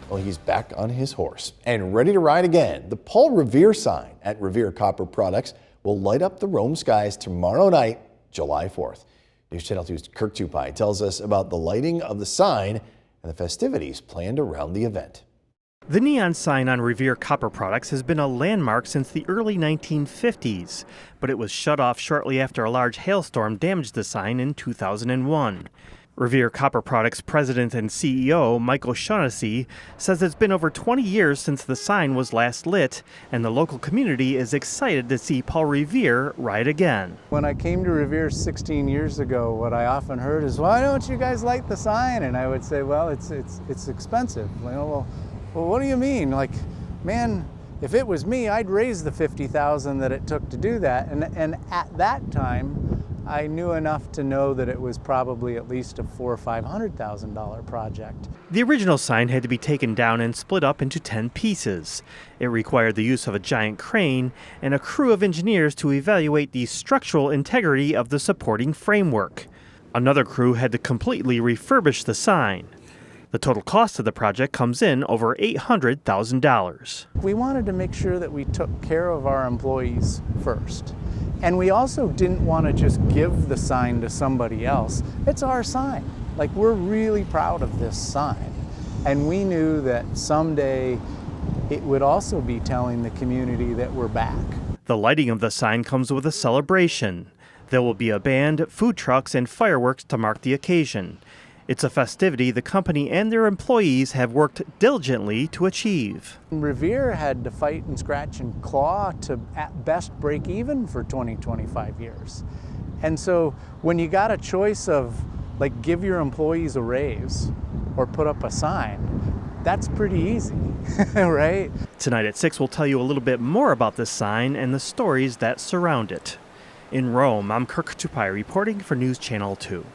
Well, he's back on his horse and ready to ride again. The Paul Revere sign at Revere Copper Products will light up the Rome skies tomorrow night, July 4th. News Channel 2's Kirk Tupai tells us about the lighting of the sign and the festivities planned around the event. The neon sign on Revere Copper Products has been a landmark since the early 1950s, but it was shut off shortly after a large hailstorm damaged the sign in 2001. Revere Copper Products president and CEO Michael Shaughnessy says it's been over 20 years since the sign was last lit, and the local community is excited to see Paul Revere ride again. When I came to Revere 16 years ago, what I often heard is, "Why don't you guys light the sign?" And I would say, "Well, it's expensive." You know, well, what do you mean? Like, man, if it was me, I'd raise the $50,000 that it took to do that. And at that time, I knew enough to know that it was probably at least a $400,000 or $500,000 project. The original sign had to be taken down and split up into 10 pieces. It required the use of a giant crane and a crew of engineers to evaluate the structural integrity of the supporting framework. Another crew had to completely refurbish the sign. The total cost of the project comes in over $800,000. We wanted to make sure that we took care of our employees first. And we also didn't want to just give the sign to somebody else. It's our sign. Like, we're really proud of this sign. And we knew that someday it would also be telling the community that we're back. The lighting of the sign comes with a celebration. There will be a band, food trucks, and fireworks to mark the occasion. It's a festivity the company and their employees have worked diligently to achieve. Revere had to fight and scratch and claw to at best break even for 20-25 years. And so when you got a choice of, like, give your employees a raise or put up a sign, that's pretty easy, right? Tonight at 6, we'll tell you a little bit more about this sign and the stories that surround it. In Rome, I'm Kirk Tupai reporting for News Channel 2.